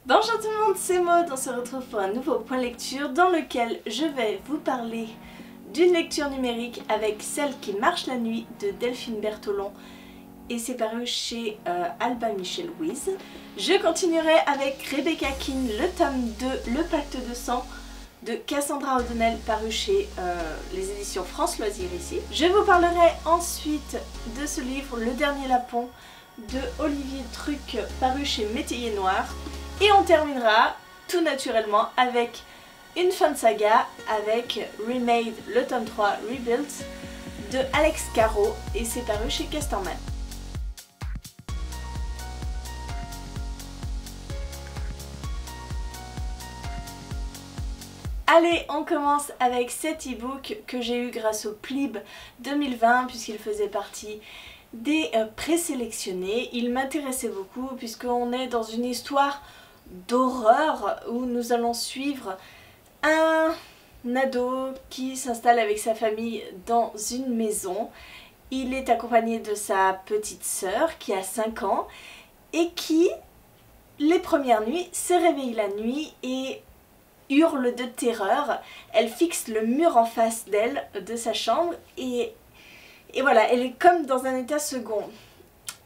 Bonjour tout le monde, c'est Maud, on se retrouve pour un nouveau point lecture dans lequel je vais vous parler d'une lecture numérique avec Celle qui marche la nuit de Delphine Bertholon et c'est paru chez Albin Michel Louise. Je continuerai avec Rebecca Keane, le tome 2, Le Pacte de sang de Cassandra O'Donnell paru chez les éditions France Loisirs ici. Je vous parlerai ensuite de ce livre, Le Dernier Lapon de Olivier Truc paru chez Métayer Noir. Et on terminera tout naturellement avec une fin de saga avec Remade, le tome 3 Rebuilt de Alex Caro et c'est paru chez Casterman. Allez, on commence avec cet e-book que j'ai eu grâce au PLIB 2020 puisqu'il faisait partie des présélectionnés. Il m'intéressait beaucoup puisqu'on est dans une histoire d'horreur où nous allons suivre un ado qui s'installe avec sa famille dans une maison. Il est accompagné de sa petite sœur qui a 5 ans et qui, les premières nuits, se réveille la nuit et hurle de terreur. Elle fixe le mur en face d'elle, de sa chambre, et voilà, elle est comme dans un état second.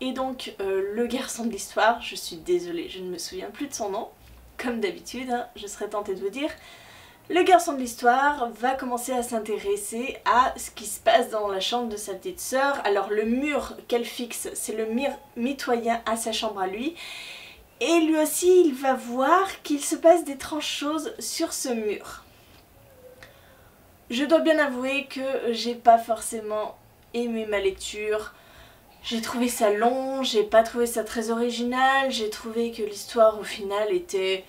Et donc le garçon de l'histoire, je suis désolée, je ne me souviens plus de son nom, comme d'habitude, hein, je serais tentée de vous dire, le garçon de l'histoire va commencer à s'intéresser à ce qui se passe dans la chambre de sa petite sœur. Alors le mur qu'elle fixe, c'est le mur mitoyen à sa chambre à lui, et lui aussi il va voir qu'il se passe d'étranges choses sur ce mur. Je dois bien avouer que j'ai pas forcément aimé ma lecture. J'ai trouvé ça long, j'ai pas trouvé ça très original, j'ai trouvé que l'histoire au final était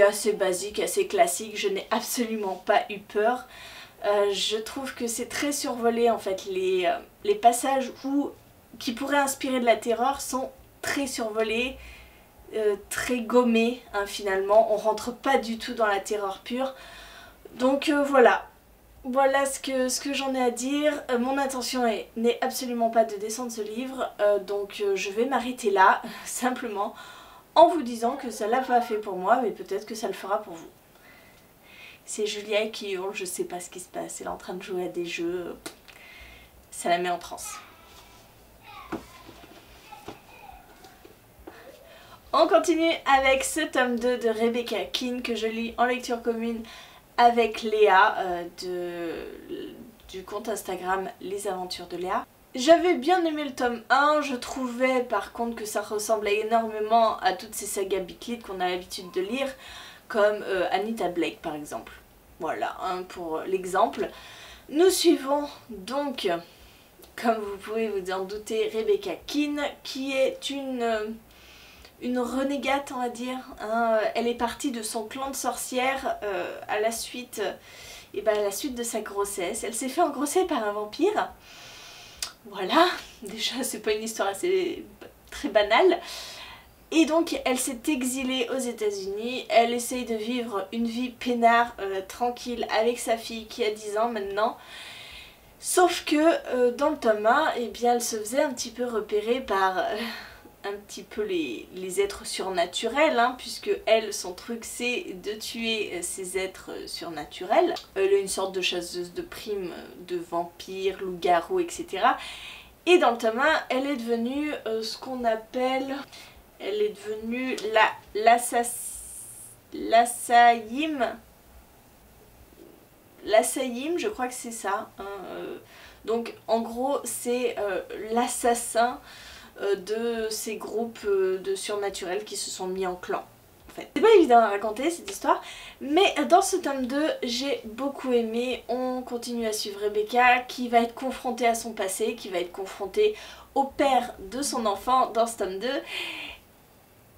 assez basique, assez classique, je n'ai absolument pas eu peur. Je trouve que c'est très survolé en fait, les passages qui pourraient inspirer de la terreur sont très survolés, très gommés hein, finalement, on rentre pas du tout dans la terreur pure. Donc voilà. Voilà ce que j'en ai à dire. Mon intention n'est absolument pas de descendre ce livre, donc je vais m'arrêter là, simplement, en vous disant que ça l'a pas fait pour moi, mais peut-être que ça le fera pour vous. C'est Julia qui hurle, je sais pas ce qui se passe, elle est en train de jouer à des jeux, ça la met en transe. On continue avec ce tome 2 de Rebecca Keane que je lis en lecture commune avec Léa du compte Instagram Les Aventures de Léa. J'avais bien aimé le tome 1, je trouvais par contre que ça ressemblait énormément à toutes ces sagas Biclit qu'on a l'habitude de lire, comme Anita Blake par exemple. Voilà, hein, pour l'exemple. Nous suivons donc, comme vous pouvez vous en douter, Rebecca Keane, qui est une renégate on va dire, hein. Elle est partie de son clan de sorcières à la suite de sa grossesse. Elle s'est fait engrosser par un vampire. Voilà, déjà c'est pas une histoire assez très banale. Et donc elle s'est exilée aux États-Unis, elle essaye de vivre une vie peinard, tranquille avec sa fille qui a 10 ans maintenant. Sauf que dans le tome 1, eh bien, elle se faisait un petit peu repérer par un petit peu les êtres surnaturels, hein, puisque elle, son truc c'est de tuer ces êtres surnaturels. Elle est une sorte de chasseuse de primes, de vampires, loups-garous, etc. Et dans le tome 1, elle est devenue ce qu'on appelle... Elle est devenue l'Assayim, je crois que c'est ça. Hein, donc en gros, c'est l'assassin de ces groupes de surnaturels qui se sont mis en clan. En fait. C'est pas évident à raconter cette histoire, mais dans ce tome 2, j'ai beaucoup aimé. On continue à suivre Rebecca qui va être confrontée à son passé, qui va être confrontée au père de son enfant dans ce tome 2.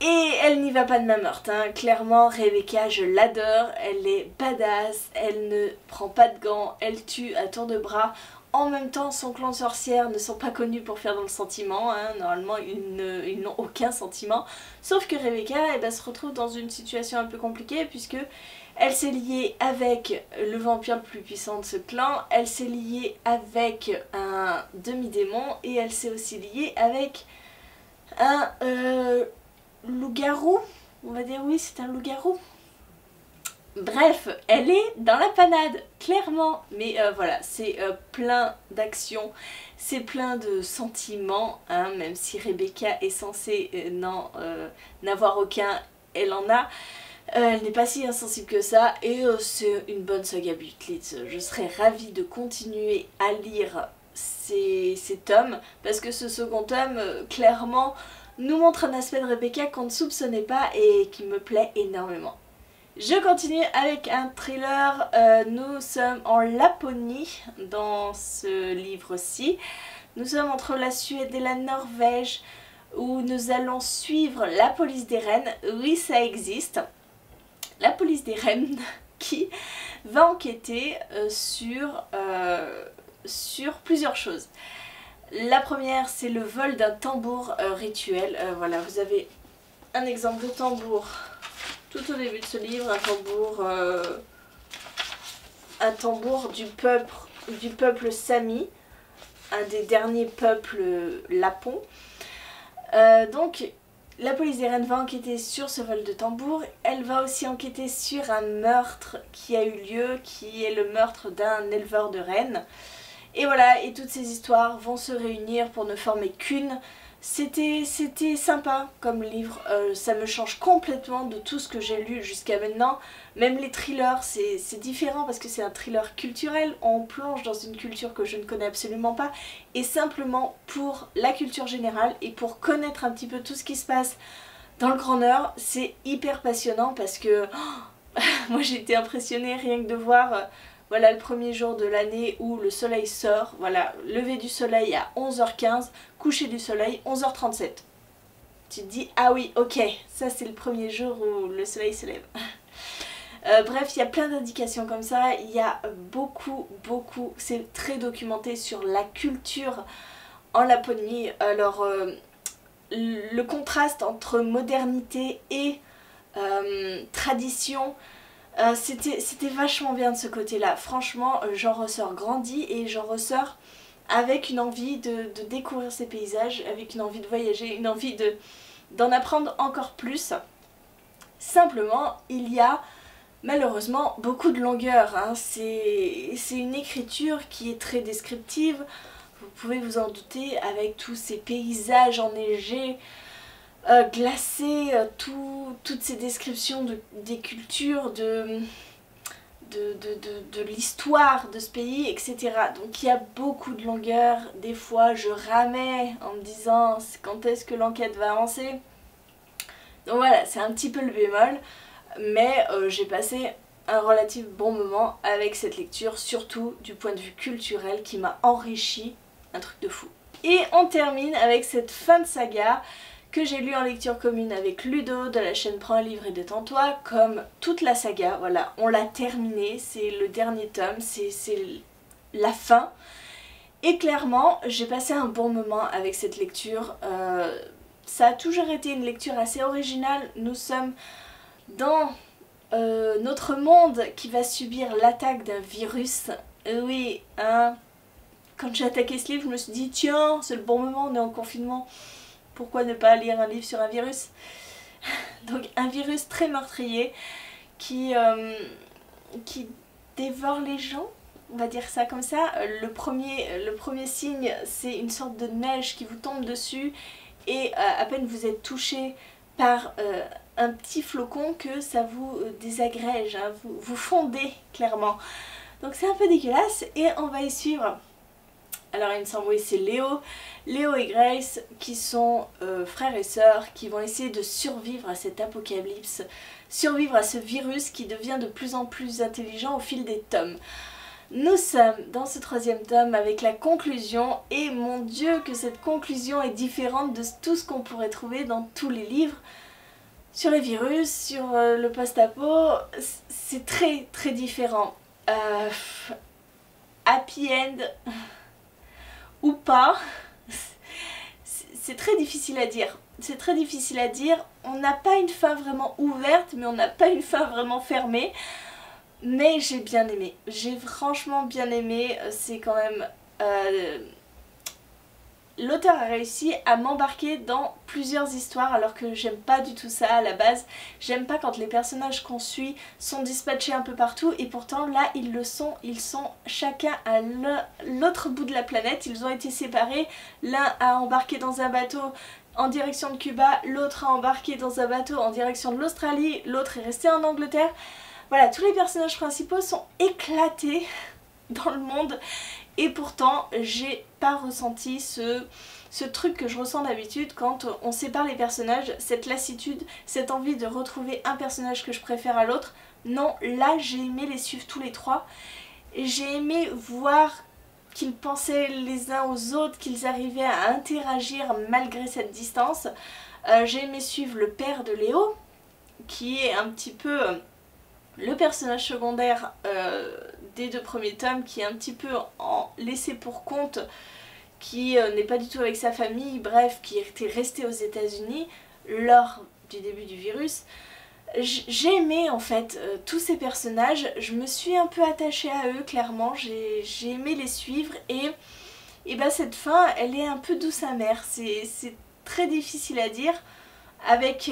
Et elle n'y va pas de main morte, hein. Clairement Rebecca je l'adore, elle est badass, elle ne prend pas de gants, elle tue à tour de bras. En même temps son clan de sorcières ne sont pas connus pour faire dans le sentiment, hein. Normalement ils n'ont aucun sentiment. Sauf que Rebecca se retrouve dans une situation un peu compliquée puisque elle s'est liée avec le vampire le plus puissant de ce clan, elle s'est liée avec un demi-démon et elle s'est aussi liée avec un loup-garou on va dire oui, c'est un loup-garou. Bref, elle est dans la panade, clairement. Mais voilà, c'est plein d'actions, c'est plein de sentiments, hein, même si Rebecca est censée n'avoir aucun, elle en a. Elle n'est pas si insensible que ça, et c'est une bonne saga Butlitz. Je serais ravie de continuer à lire ces tomes, parce que ce second tome, clairement, nous montre un aspect de Rebecca qu'on ne soupçonnait pas et qui me plaît énormément. Je continue avec un thriller, nous sommes en Laponie dans ce livre-ci. Nous sommes entre la Suède et la Norvège où nous allons suivre la police des rennes. Oui, ça existe. La police des rennes qui va enquêter sur plusieurs choses. La première, c'est le vol d'un tambour rituel. Voilà, vous avez un exemple de tambour tout au début de ce livre, un tambour du peuple Sami, un des derniers peuples lapons. Donc la police des rennes va enquêter sur ce vol de tambour. Elle va aussi enquêter sur un meurtre qui a eu lieu, qui est le meurtre d'un éleveur de rennes. Et voilà, et toutes ces histoires vont se réunir pour ne former qu'une. C'était sympa comme livre, ça me change complètement de tout ce que j'ai lu jusqu'à maintenant. Même les thrillers, c'est différent parce que c'est un thriller culturel, on plonge dans une culture que je ne connais absolument pas. Et simplement pour la culture générale et pour connaître un petit peu tout ce qui se passe dans le Grand Nord, c'est hyper passionnant parce que moi j'ai été impressionnée rien que de voir... Voilà le premier jour de l'année où le soleil sort, voilà, lever du soleil à 11h15, coucher du soleil 11h37. Tu te dis, ah oui, ok, ça c'est le premier jour où le soleil se lève. Bref, il y a plein d'indications comme ça, il y a beaucoup, c'est très documenté sur la culture en Laponie. Alors, le contraste entre modernité et tradition, c'était vachement bien de ce côté-là. Franchement, j'en ressors grandi et j'en ressors avec une envie de découvrir ces paysages, avec une envie de voyager, une envie d'en apprendre encore plus. Simplement, il y a malheureusement beaucoup de longueur, hein. C'est une écriture qui est très descriptive, vous pouvez vous en douter, avec tous ces paysages enneigés, glacés, toutes ces descriptions des cultures, de l'histoire de ce pays, etc. Donc il y a beaucoup de longueur. Des fois je ramais en me disant quand est-ce que l'enquête va avancer. Donc voilà, c'est un petit peu le bémol, mais j'ai passé un relatif bon moment avec cette lecture, surtout du point de vue culturel qui m'a enrichi, un truc de fou. Et on termine avec cette fin de saga que j'ai lu en lecture commune avec Ludo de la chaîne Prends un livre et détends-toi, comme toute la saga. Voilà, on l'a terminé, c'est le dernier tome, c'est la fin. Et clairement, j'ai passé un bon moment avec cette lecture. Ça a toujours été une lecture assez originale. Nous sommes dans notre monde qui va subir l'attaque d'un virus. Oui, hein. Quand j'ai attaqué ce livre, je me suis dit tiens, c'est le bon moment, on est en confinement. Pourquoi ne pas lire un livre sur un virus? Donc un virus très meurtrier qui dévore les gens, on va dire ça comme ça. Le premier signe, c'est une sorte de neige qui vous tombe dessus et à peine vous êtes touché par un petit flocon que ça vous désagrège, hein, vous fondez clairement. Donc c'est un peu dégueulasse et on va y suivre. Alors il me semble, oui, c'est Léo et Grace qui sont frères et sœurs qui vont essayer de survivre à cet apocalypse, survivre à ce virus qui devient de plus en plus intelligent au fil des tomes. Nous sommes dans ce troisième tome avec la conclusion et mon Dieu que cette conclusion est différente de tout ce qu'on pourrait trouver dans tous les livres sur les virus, sur le post-apo, c'est très très différent. Happy end ou pas, c'est très difficile à dire. C'est très difficile à dire. On n'a pas une fin vraiment ouverte, mais on n'a pas une fin vraiment fermée. Mais j'ai bien aimé. J'ai franchement bien aimé. C'est quand même l'auteur a réussi à m'embarquer dans plusieurs histoires alors que j'aime pas du tout ça à la base. J'aime pas quand les personnages qu'on suit sont dispatchés un peu partout et pourtant là ils le sont, ils sont chacun à l'autre bout de la planète, ils ont été séparés, l'un a embarqué dans un bateau en direction de Cuba, l'autre a embarqué dans un bateau en direction de l'Australie, l'autre est resté en Angleterre. Voilà, tous les personnages principaux sont éclatés dans le monde et pourtant j'ai pas ressenti ce truc que je ressens d'habitude quand on sépare les personnages, cette lassitude, cette envie de retrouver un personnage que je préfère à l'autre. Non, là j'ai aimé les suivre tous les trois, j'ai aimé voir qu'ils pensaient les uns aux autres, qu'ils arrivaient à interagir malgré cette distance. J'ai aimé suivre le père de Léo, qui est un petit peu le personnage secondaire des 2 premiers tomes, qui est un petit peu en laissé pour compte, qui n'est pas du tout avec sa famille, bref, qui était resté aux États-Unis lors du début du virus. J'ai aimé en fait tous ces personnages, je me suis un peu attachée à eux clairement, j'ai aimé les suivre et bah cette fin elle est un peu douce amère, c'est très difficile à dire. Avec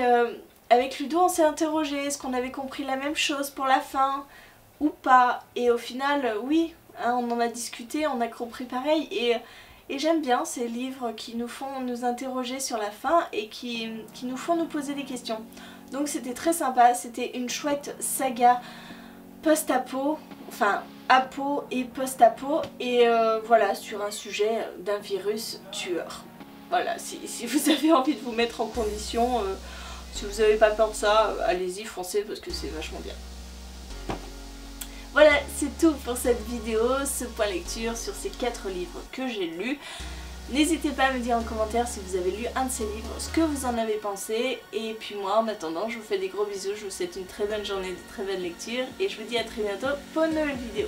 Ludo on s'est interrogé, est-ce qu'on avait compris la même chose pour la fin ou pas, et au final oui, hein, on en a discuté, on a compris pareil et j'aime bien ces livres qui nous font nous interroger sur la fin et qui nous font nous poser des questions. Donc c'était très sympa, c'était une chouette saga post-apo, enfin apo et post-apo, et voilà, sur un sujet d'un virus tueur. Voilà, si vous avez envie de vous mettre en condition, si vous n'avez pas peur de ça, allez-y, foncez parce que c'est vachement bien. Voilà, c'est tout pour cette vidéo, ce point lecture sur ces 4 livres que j'ai lus. N'hésitez pas à me dire en commentaire si vous avez lu un de ces livres, ce que vous en avez pensé. Et puis moi, en attendant, je vous fais des gros bisous, je vous souhaite une très bonne journée, de très bonnes lectures. Et je vous dis à très bientôt pour une nouvelle vidéo.